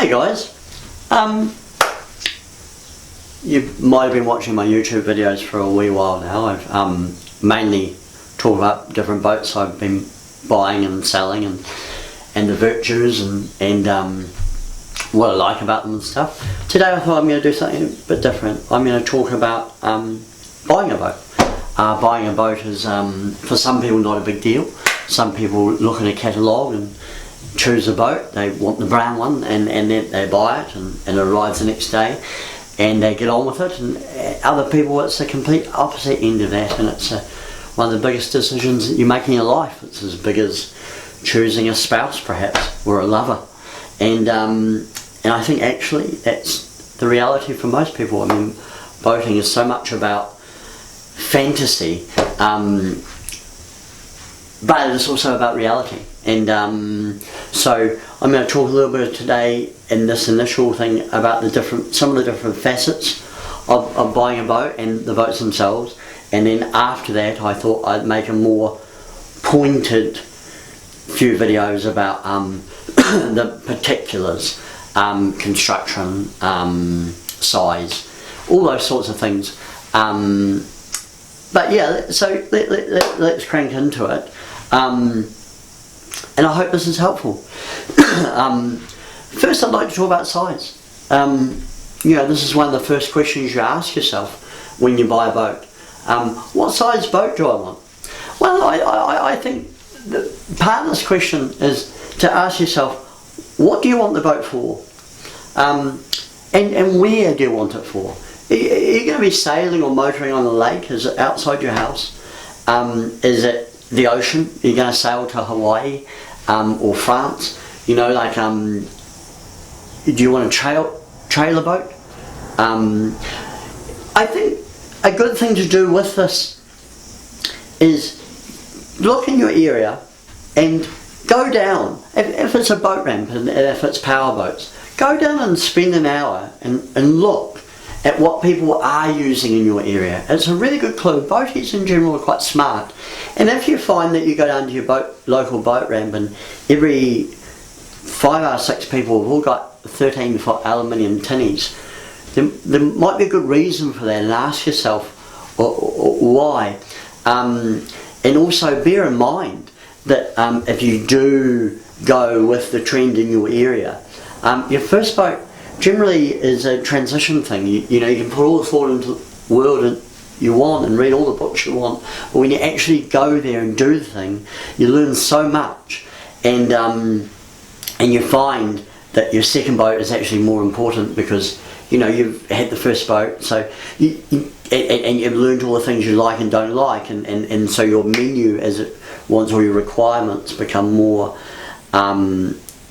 Hey guys, you might have been watching my YouTube videos for a wee while now. I've mainly talked about different boats I've been buying and selling and the virtues and what I like about them and stuff. Today I thought I'm going to do something a bit different. I'm going to talk about buying a boat. Buying a boat is for some people not a big deal. Some people look at a catalogue and choose a boat. They want the brown one and then they buy it and it arrives the next day and they get on with it. And other people, it's the complete opposite end of that, and it's one of the biggest decisions that you make in your life. It's as big as choosing a spouse perhaps, or a lover. And I think actually that's the reality for most people. I mean, boating is so much about fantasy, but it's also about reality. And so I'm going to talk a little bit today in this initial thing about some of the different facets of buying a boat and the boats themselves. And then after that I thought I'd make a more pointed few videos about the particulars, construction, size, all those sorts of things. But yeah, so let's crank into it. And I hope this is helpful. First I'd like to talk about size. This is one of the first questions you ask yourself when you buy a boat. What size boat do I want? Well, I think part of this question is to ask yourself, what do you want the boat for? And where do you want it for? Are you going to be sailing or motoring on the lake? Is it outside your house? Is it the ocean? Are you going to sail to Hawaii or France? Do you want a trailer boat? I think a good thing to do with this is look in your area and go down. If it's a boat ramp and if it's power boats, go down and spend an hour and look at what people are using in your area. It's a really good clue. Boaties in general are quite smart, and if you find that you go down to your local boat ramp and every 5 or 6 people have all got 13-foot aluminium tinnies, there might be a good reason for that, and ask yourself why. And also bear in mind that if you do go with the trend in your area, your first boat generally is a transition thing. You can put all the thought into the world you want and read all the books you want, but when you actually go there and do the thing, you learn so much, and you find that your second boat is actually more important because you've had the first boat, so and you've learned all the things you like and don't like, and so your menu as it wants, or your requirements become more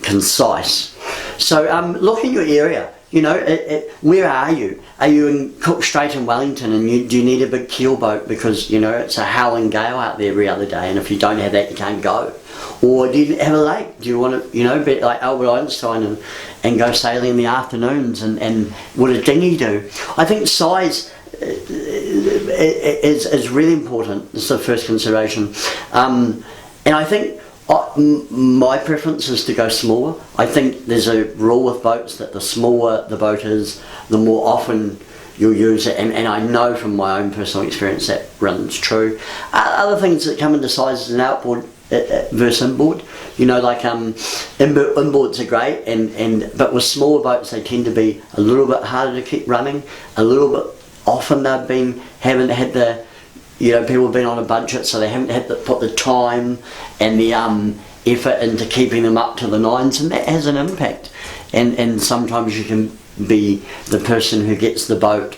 concise. So look in your area. Where are you? Are you in Cook Strait in Wellington, and do you need a big keel boat because it's a howling gale out there every other day, and if you don't have that you can't go? Or do you have a lake? Do you want to be like Albert Einstein and go sailing in the afternoons, and what a dinghy do? I think size is really important. It's the first consideration, and I think my preference is to go smaller. I think there's a rule with boats that the smaller the boat is, the more often you'll use it, and I know from my own personal experience that runs true. Other things that come into size is an outboard versus inboard. Inboards are great, but with smaller boats they tend to be a little bit harder to keep running. A little bit often haven't had the people have been on a budget, so they haven't had to put the time and the effort into keeping them up to the nines, and that has an impact. And sometimes you can be the person who gets the boat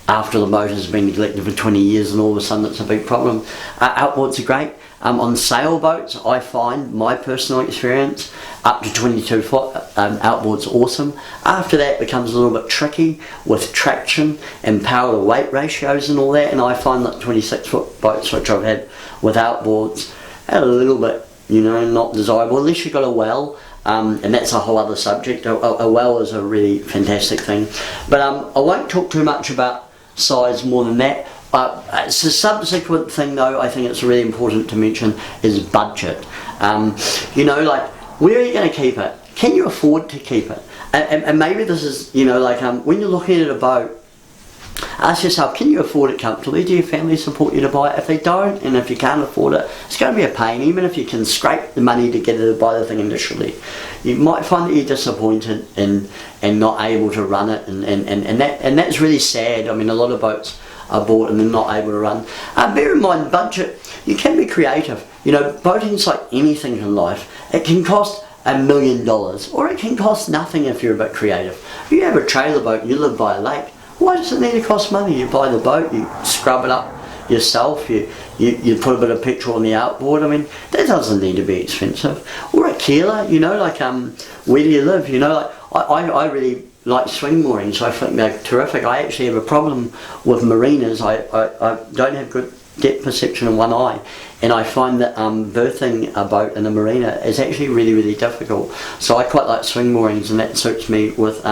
after the boat has been neglected for 20 years, and all of a sudden it's a big problem. Outboards are great. On sailboats, I find, my personal experience, up to 22 foot outboard's awesome. After that it becomes a little bit tricky with traction and power to weight ratios and all that, and I find that 26 foot boats which I've had with outboards are a little bit not desirable unless you've got a well, and that's a whole other subject. A well is a really fantastic thing, but I won't talk too much about size more than that. It's a subsequent thing though, I think it's really important to mention, is budget. Where are you going to keep it? can you afford to keep it? And maybe this is, you know, like when you're looking at a boat, ask yourself, can you afford it comfortably? Do your family support you to buy it? If they don't, and if you can't afford it, it's going to be a pain. Even if you can scrape the money to get it to buy the thing initially, you might find that you're disappointed and not able to run it, and that's really sad. I mean, a lot of boats are bought and they're not able to run. Bear in mind, budget, you can be creative. You know, boating's like anything in life. It can cost $1 million, or it can cost nothing if you're a bit creative. If you have a trailer boat and you live by a lake, why does it need to cost money? You buy the boat, you scrub it up yourself, you put a bit of petrol on the outboard. I mean, that doesn't need to be expensive. Or a keeler, you know, like where do you live? You know, like I really like swing moorings, so I think they're terrific. I actually have a problem with marinas. I don't have good depth perception in one eye, and I find that berthing a boat in a marina is actually really, really difficult. So I quite like swing moorings, and that suits me with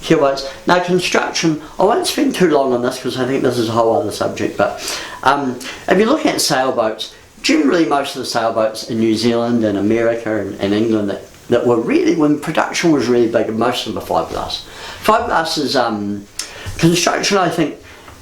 keelboats. Now, construction, I won't spend too long on this because I think this is a whole other subject, but if you're looking at sailboats, generally most of the sailboats in New Zealand and America and England that were really, when production was really big, most of them are fiberglass. Fiberglass is, construction, I think,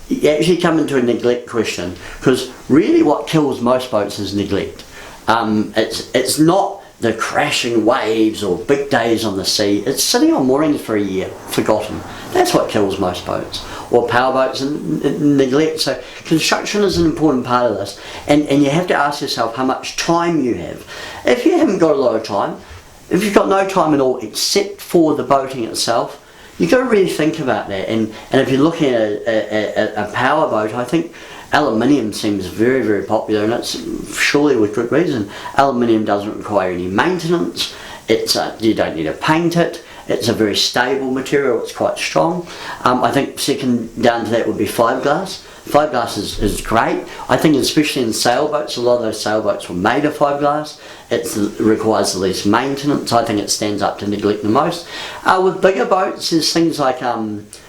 you actually come into a neglect question, because really what kills most boats is neglect. It's not the crashing waves or big days on the sea. It's sitting on moorings for a year, forgotten. That's what kills most boats, or power boats, and neglect. So construction is an important part of this, and you have to ask yourself how much time you have. If you haven't got a lot of time, if you've got no time at all except for the boating itself, you've got to really think about that. And if you're looking at a power boat, I think aluminium seems very, very popular, and it's surely with good reason. Aluminium doesn't require any maintenance. You don't need to paint it. It's a very stable material. It's quite strong. I think second down to that would be fiberglass. Fiberglass is great. I think especially in sailboats, a lot of those sailboats were made of fiberglass. It requires the least maintenance. I think it stands up to neglect the most. With bigger boats, there's things like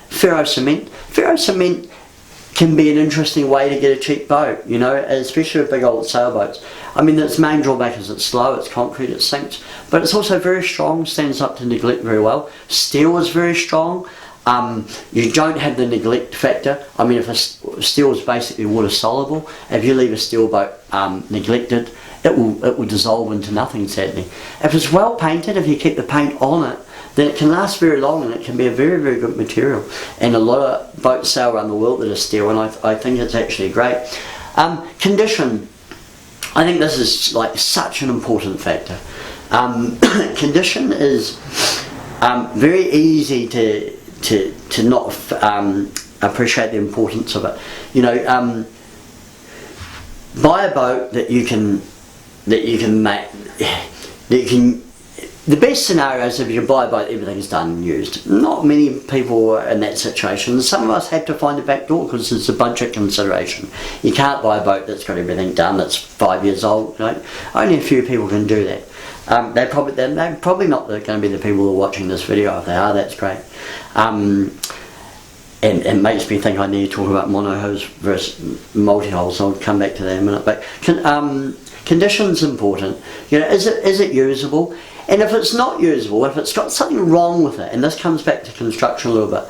ferro cement. Ferro cement can be an interesting way to get a cheap boat, you know, especially with big old sailboats. I mean, its main drawback is it's slow, it's concrete, it sinks, but it's also very strong, stands up to neglect very well. Steel is very strong. You don't have the neglect factor. I mean, if steel is basically water soluble, if you leave a steel boat neglected, it will dissolve into nothing, sadly. If it's well painted, if you keep the paint on it, then it can last very long, and it can be a very, very good material. And a lot of boats sail around the world that are steel, and I think it's actually great. Condition, I think this is like such an important factor. Condition is very easy to not appreciate the importance of it. You know, buy a boat that you can make, the best scenario is if you buy a boat, everything's done and used. Not many people are in that situation. Some of us have to find a back door because it's a budget consideration. You can't buy a boat that's got everything done, that's 5 years old. You know? Only a few people can do that. They're probably not going to be the people who are watching this video. If they are, that's great. And it makes me think I need to talk about monohulls versus multi-hulls, so I'll come back to that in a minute. But condition's important. You know, is it usable? And if it's not usable, if it's got something wrong with it, and this comes back to construction a little bit,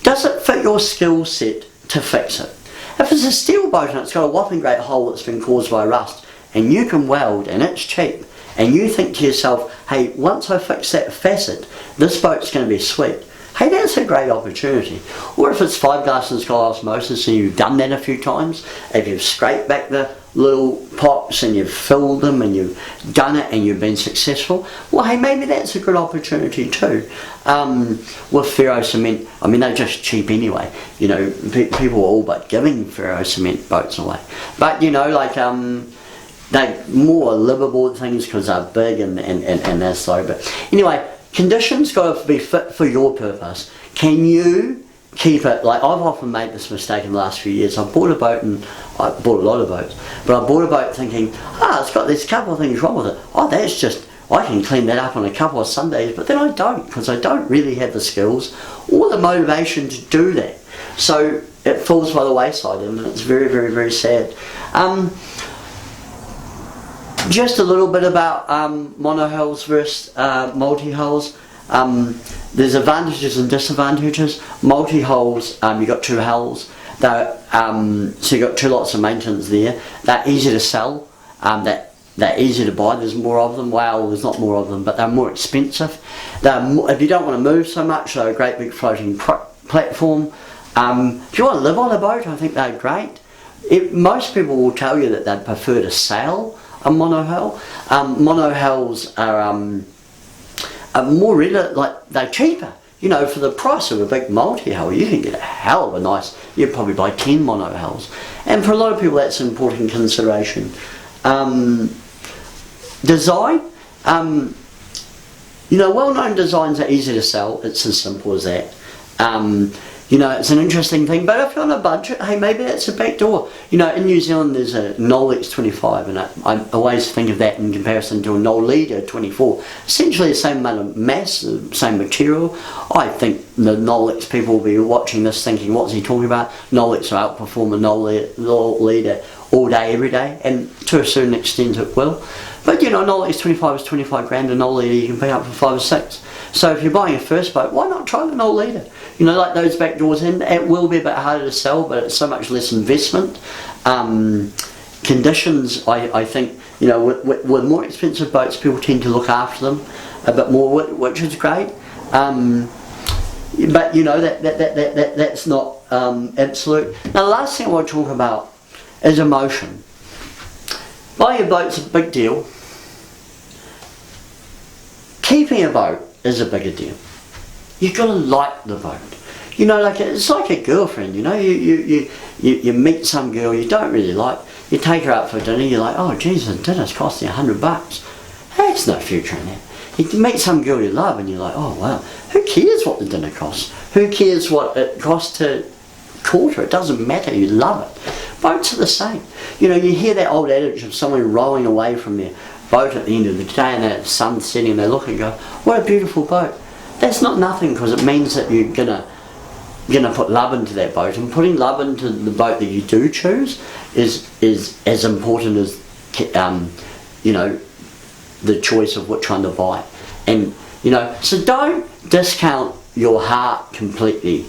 does it fit your skill set to fix it? If it's a steel boat and it's got a whopping great hole that's been caused by rust, and you can weld and it's cheap, and you think to yourself, hey, once I fix that facet, this boat's going to be sweet. Hey, that's a great opportunity. Or if it's fiberglass and it's got osmosis and you've done that a few times, if you've scraped back the little pots and you've filled them and you've done it and you've been successful, well, hey, maybe that's a good opportunity too. With ferro cement, I mean, they're just cheap anyway. You know, people are all but giving ferro cement boats away. But, you know, like, they're more liveaboard things because they're big and they're slow. But anyway, conditions got to be fit for your purpose. Can you keep it? Like, I've often made this mistake in the last few years. I bought a boat, and I bought a lot of boats, but I bought a boat thinking, it's got this couple of things wrong with it. That's just, I can clean that up on a couple of Sundays, but then I don't, because I don't really have the skills or the motivation to do that. So it falls by the wayside, and it's very, very, very sad. Just a little bit about monohulls versus multi-hulls. There's advantages and disadvantages. Multi-hulls, you've got two hulls. So you've got two lots of maintenance there. They're easy to sell. They're easy to buy. There's more of them. Well, there's not more of them, but they're more expensive. If you don't want to move so much, they're a great big floating platform. If you want to live on a boat, I think they're great. Most people will tell you that they'd prefer to sail a monohull. Monohulls are more they're cheaper. You know, for the price of a big multi-hull, you can get a hell of a nice. You'd probably buy 10 monohulls, and for a lot of people, that's an important consideration. Design. You know, well-known designs are easy to sell. It's as simple as that. You know, it's an interesting thing, but if you're on a budget, hey, maybe that's a back door. You know, in New Zealand there's a Knoll X25, and I always think of that in comparison to a Knoll Leader 24. Essentially the same amount of mass, the same material. I think the Knoll X people will be watching this thinking, what's he talking about? Knoll X will outperform a Knoll Leader all day, every day, and to a certain extent it will. But you know, Knoll X25 is 25 grand, a Knoll Leader you can pick up for 5 or 6. So if you're buying a first boat, why not try the Knoll Leader? You know, like those back doors in, it will be a bit harder to sell, but it's so much less investment. Conditions, I think, you know, with more expensive boats, people tend to look after them a bit more, which is great. But you know, that's not absolute. Now the last thing I want to talk about is emotion. Buying a boat's a big deal. Keeping a boat is a bigger deal. You've got to like the boat. You know, like it's like a girlfriend. You know, you meet some girl you don't really like. You take her out for dinner. You're like, oh Jesus, dinner's costing $100. That's no future in that. You meet some girl you love, and you're like, oh wow, who cares what the dinner costs? Who cares what it costs to court her? It doesn't matter. You love it. Boats are the same. You know, you hear that old adage of someone rowing away from their boat at the end of the day, and the sun's setting, and they look and go, what a beautiful boat. That's not nothing, because it means that you're gonna put love into that boat, and putting love into the boat that you do choose is as important as you know, the choice of which one to buy. And you know, so don't discount your heart completely.